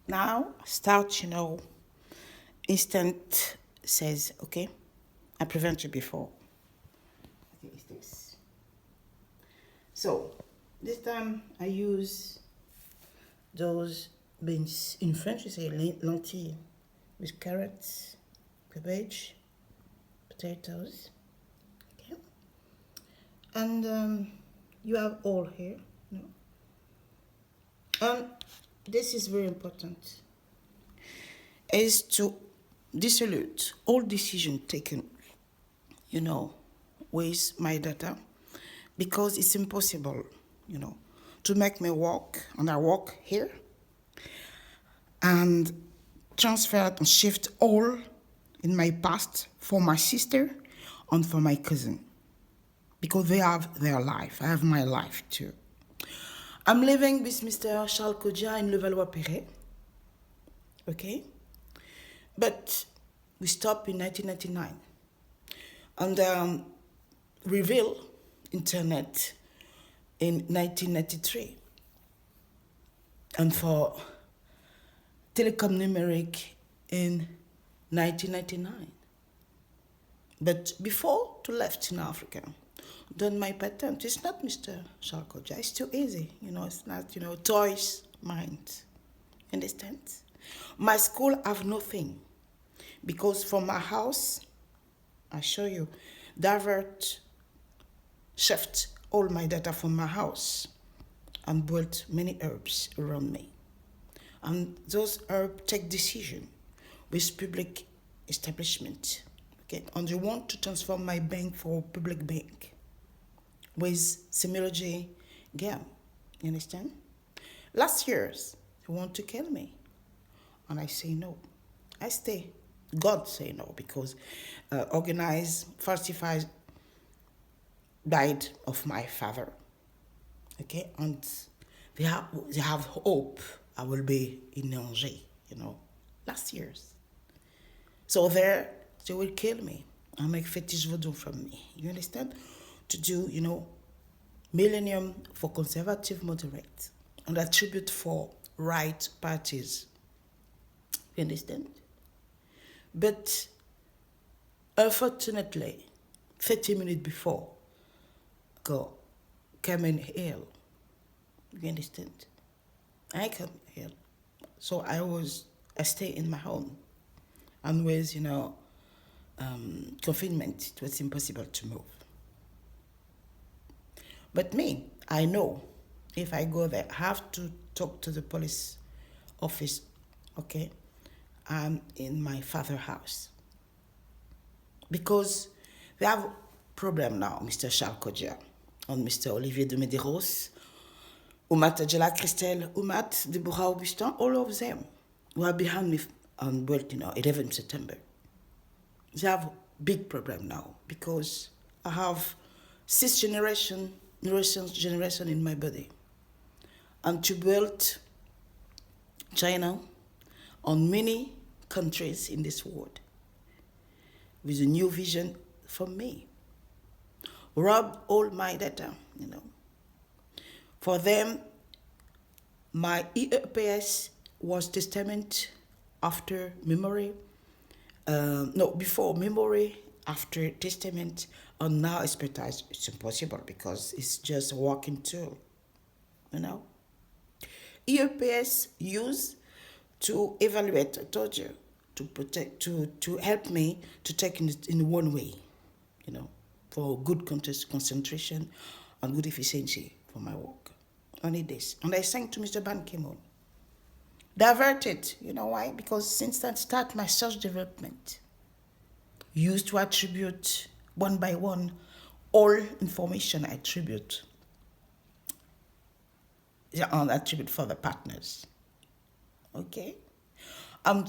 Now, start, instant says, okay, I prevent you before. Okay, it's this. So, this time I use those beans. In French, we say lentilles with carrots, cabbage, potatoes. Okay. And you have all here. And this is very important, is to dissolute all decision taken, with my data, because it's impossible, to make me walk, and I walk here, and transfer and shift all in my past for my sister and for my cousin, because they have their life. I have my life too. I'm living with Mr. Charles Kodja in Levallois-Perret, okay? But we stopped in 1999 and reveal internet in 1993. And for telecom numeric in 1999. But before to left in Africa, done my patent. It's not Mr. Charles Kodja. It's too easy. It's not, toys, minds. Understand? My school have nothing. Because from my house, I show you, divert, shift all my data from my house and built many herbs around me. And those herbs take decision with public establishment. Okay, and they want to transform my bank for public bank with similarity game. You understand? Last years, they want to kill me. And I say no. I stay. God say no, because organized, falsified, died of my father. Okay, and they have hope I will be in Angers, last years. So there, they will kill me and make fetish voodoo from me. You understand? To do, millennium for conservative moderate and attribute for right parties. You understand? But unfortunately, 30 minutes before, go came in ill. You understand? I come ill. So I stay in my home. And with, confinement, it was impossible to move. But me, I know if I go there, I have to talk to the police office, okay? I'm in my father's house. Because they have a problem now, Mr. Charles Kodja and Mr. Olivier de Medeiros, Oumat Adjela Christelle, Oumat Deborah Augustin, all of them who are behind me on 11 September. They have a big problem now because I have 6 generations in my body. And to build China on many countries in this world with a new vision for me. Rob all my data, For them, my EPS was testament after memory. Before memory, after testament, and now expertise. It's impossible because it's just a walking tool, EPS used to evaluate, I told you, to protect, to help me to take in one way, for good concentration and good efficiency for my work. Only this. And I sang to Mr. Ban Ki-moon. Diverted, you know why? Because since I start my search development, used to attribute one by one all information I attribute for the partners. Okay?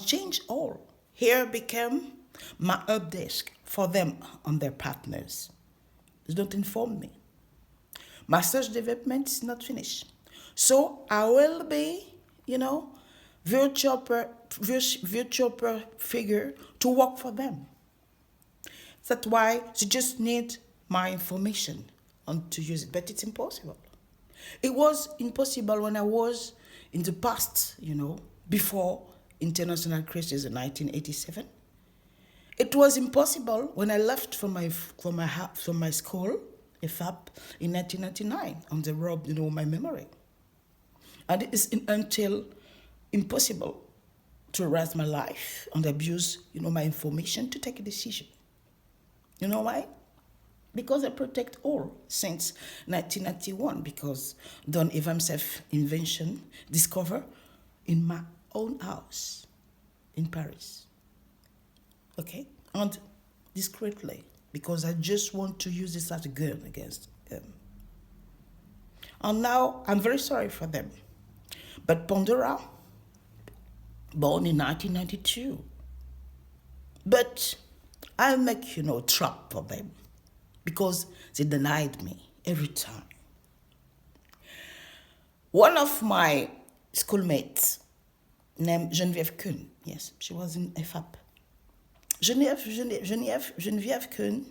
Change all. Here became my help desk for them and their partners. They don't inform me. My search development is not finished. So I will be, virtual figure to work for them. That's why they just need my information and to use it, but it's impossible. It was impossible when I was in the past, before international crisis in 1987. It was impossible when I left from my school, IFAP, in 1999, and they robbed, my memory. And it is until impossible to erase my life and abuse, my information to take a decision. You know why? Because I protect all since 1991, because Don Evans' invention discovered in my own house in Paris. Okay? And discreetly, because I just want to use this as a gun against them. And now I'm very sorry for them. But Pandora, born in 1992, but I'll make, trap for them, because they denied me every time. One of my schoolmates named Geneviève Kuhn, yes, she was in FAP. Geneviève Kuhn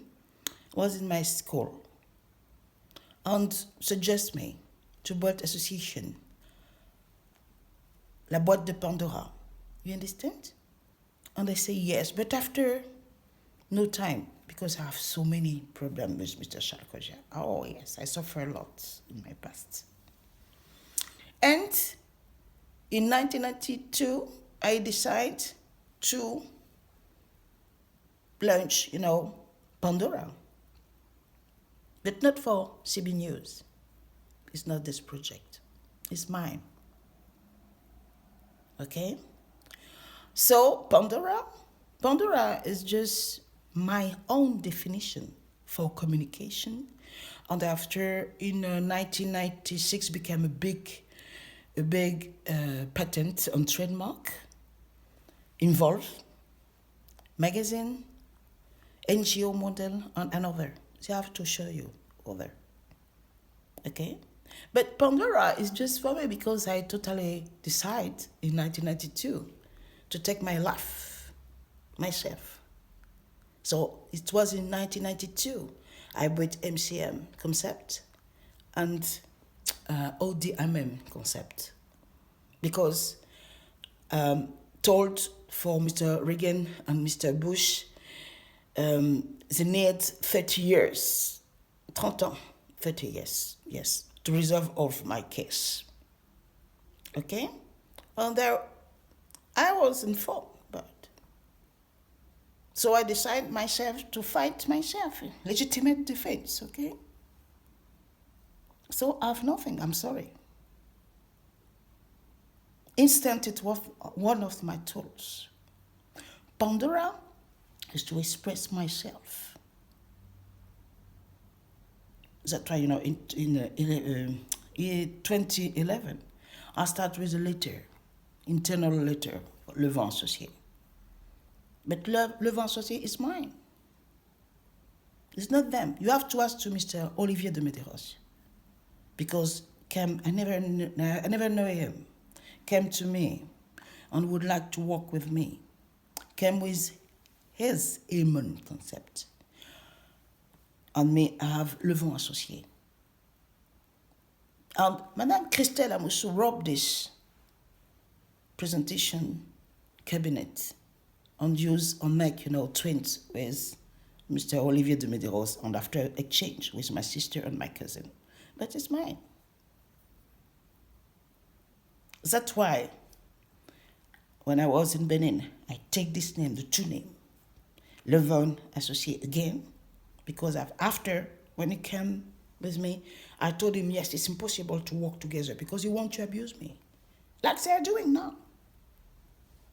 was in my school and suggested me to build association, La Boîte de Pandora. You understand? And I say yes, but after no time, because I have so many problems with Mr. Charles. Oh yes, I suffer a lot in my past. And in 1992, I decided to launch, Pandora. But not for CB News. It's not this project. It's mine. Okay? So Pandora is just my own definition for communication. And after, in 1996, became a big patent on trademark, involved magazine, NGO model, and another. So I have to show you other. Okay? But Pandora is just for me because I totally decided in 1992 to take my life, myself. So it was in 1992 I bought MCM concept and ODMM concept, because told for Mr. Reagan and Mr. Bush, they need 30 years, 30 ans, 30 years, yes, to resolve all of my case. Okay? And there, I was informed about it. So I decided myself to fight myself, legitimate defense, okay? So I have nothing, I'm sorry. Instant, it was one of my tools. Pandora is to express myself. That's why, in 2011, I started with a letter, internal letter, Le Vent Associé. But Le Vent Associé is mine. It's not them. You have to ask to Mr. Olivier de Medeiros, because I never know him, came to me and would like to work with me, came with his aimant concept. And me, I have Le Vent Associé. And Madame Christelle Amoussou robbed this presentation cabinet and make, twins with Mr. Olivier de Medeiros, and after exchange with my sister and my cousin. But it's mine. That's why when I was in Benin, I take this name, the two names, Le Vent Associé again, because after, when he came with me, I told him, yes, it's impossible to work together because you want to abuse me, like they are doing now.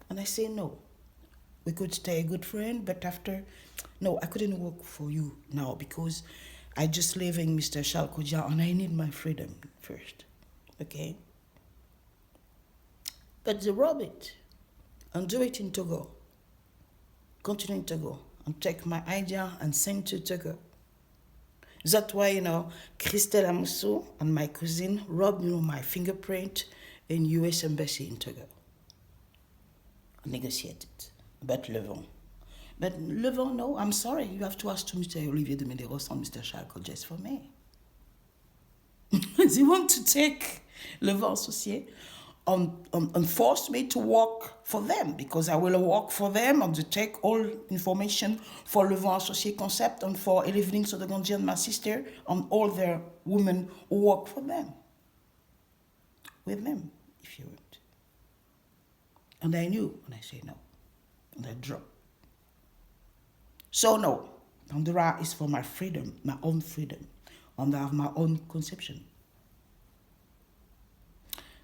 And I say, no, we could stay a good friend, but after, no, I couldn't work for you now because I just live in Mr. Charles Kodja and I need my freedom first, okay? But they rob it and do it in Togo, continue in Togo, and take my idea and send to Togo. That's why, Christelle Amoussou and my cousin robbed, my fingerprint in U.S. Embassy in Togo. Negotiated about Le Vent. But Le Vent, no, I'm sorry. You have to ask to Mr. Olivier de Medeiros and Mr. Charles just for me. They want to take Le Vent Associé and force me to work for them, because I will work for them and to take all information for Le Vent Associé Concept and for Evelyn Sodoganji and my sister and all their women who work for them. With them, if you want. And I knew, and I say no. And I dropped. So no, Pandora is for my freedom, my own freedom, and I have my own conception.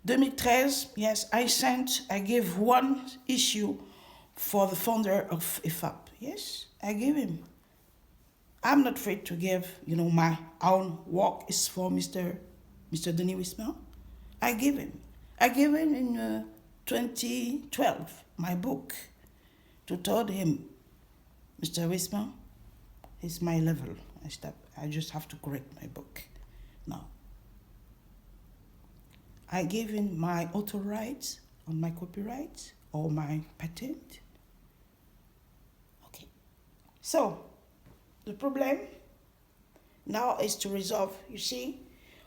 2013, yes, I gave one issue for the founder of IFAP. Yes, I gave him. I'm not afraid to give, my own work is for Mr. Denis Wisman. I gave him. I gave him in 2012 my book to tell him, Mr. Wisman, it's my level. I just have to correct my book now. I gave him my author rights on my copyright or my patent. Okay. So, the problem now is to resolve, you see,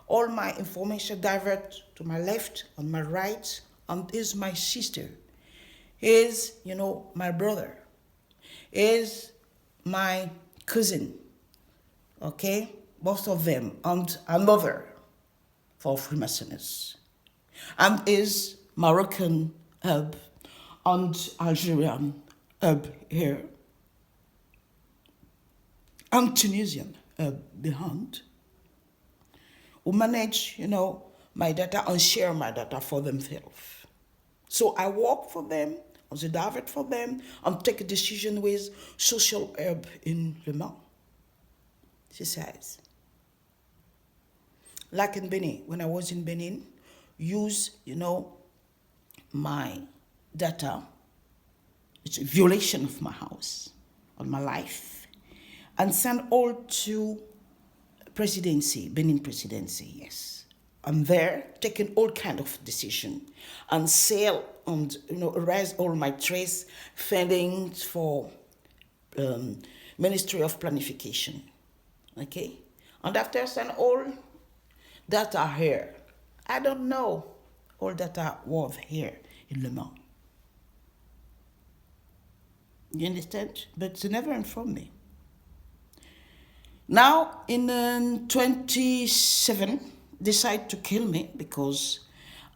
all my information divert to my left and my right, and is my sister, is, my brother, is my cousin, okay? Both of them, and another for Freemasoners. And is Moroccan hub and Algerian hub here. And Tunisian hub behind. Who manage, my data and share my data for themselves. So I work for them, on the divert for them, and take a decision with social hub in Le Mans. She says. Like in Benin, when I was in Benin, use, my data. It's a violation of my house, on my life, and send all to presidency, Benin presidency, yes. I'm there taking all kind of decision and sell and, erase all my trace fundings for Ministry of Planification, okay? And after send all data here. I don't know all data was here in Le Mans. You understand? But they never informed me. Now, in 27, decide to kill me because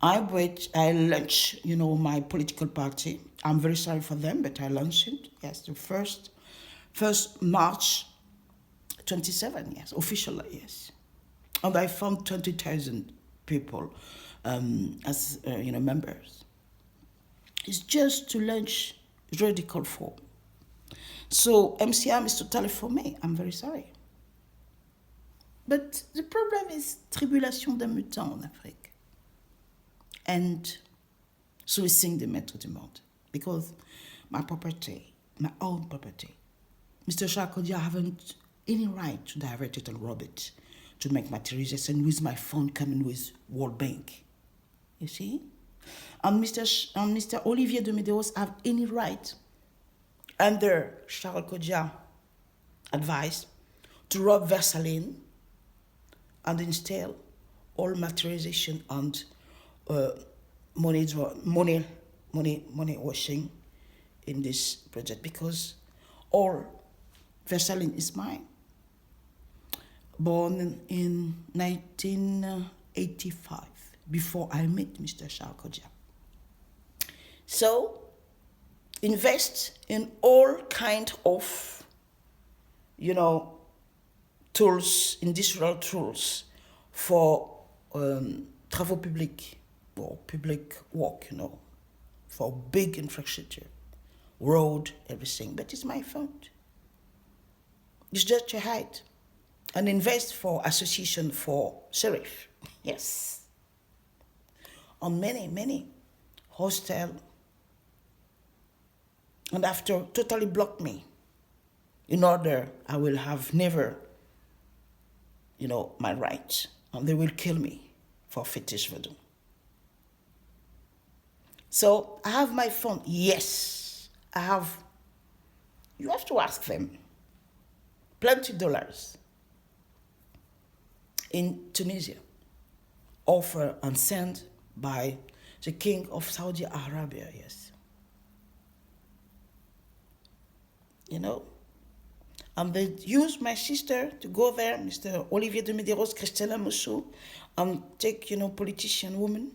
I launched, my political party. I'm very sorry for them, but I launched it. Yes, the first March 27, yes, officially, yes. And I found 20,000 people as members. It's just to launch radical form. So MCM is totally for me. I'm very sorry. But the problem is tribulation d'un mutant en Afrique. And sourcing the maître du monde. Because my property, my own property, Mr. Sarkozy haven't any right to divert it and rob it to make materialization with my phone coming with World Bank. You see? And Mr. Olivier de Medeiros have any right under Sarkozy advice to rob Versailles and install all materialization and money washing in this project because all Versailles is mine. Born in 1985, before I met Mr. Sarkozy. So, invest in all kind of, tools, industrial tools for travaux publics, or public work, for big infrastructure, road, everything. But it's my fund. It's just a height. And invest for association for sheriff. Yes. On many hostel. And after totally block me, in order I will have never, my rights. And they will kill me for fetish voodoo. So I have my phone. Yes, I have. You have to ask them. Plenty dollars. In Tunisia, offer and sent by the king of Saudi Arabia, yes. You know? And they used my sister to go there, Mr. Olivier de Medeiros, Christella Moussou, and take, politician woman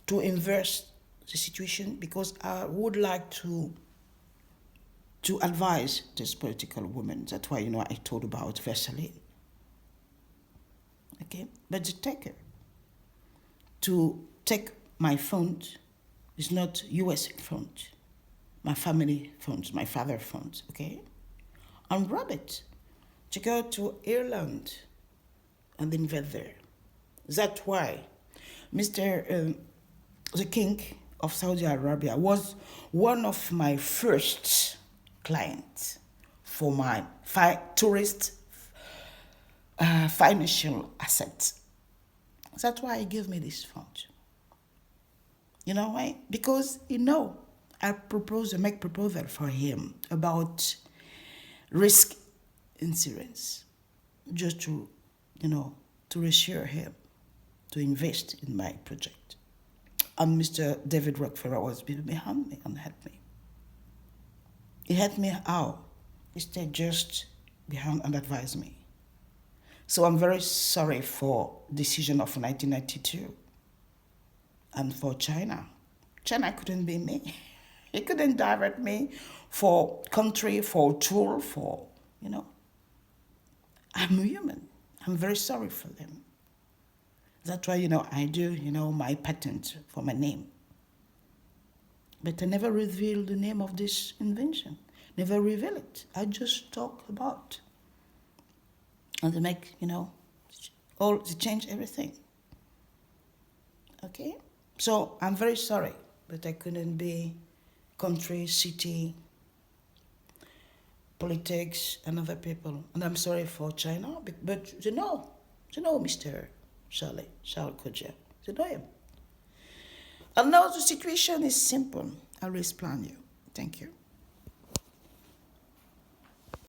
to inverse the situation, because I would like to advise this political woman. That's why, I told about Versailles. Okay? But the taker to take my funds is not US funds, my family funds, my father funds, okay? And rob it to go to Ireland and invest there. That's why Mr. The King of Saudi Arabia was one of my first clients for my tourist financial assets. That's why he gave me this fund. You know why? Because I make proposal for him about risk insurance, just to reassure him to invest in my project. And Mr. David Rockefeller was behind me and helped me. He helped me how? He stayed just behind and advised me. So I'm very sorry for decision of 1992 and for China. China couldn't be me. He couldn't direct me for country, for tool, I'm human. I'm very sorry for them. That's why, I do, my patent for my name. But I never reveal the name of this invention. Never reveal it. I just talk about. And they make, they change everything. Okay? So I'm very sorry, but I couldn't be country, city, politics, and other people. And I'm sorry for China, but you know Mr. Charles Kodja. You know him. And now the situation is simple. I'll explain you. Thank you.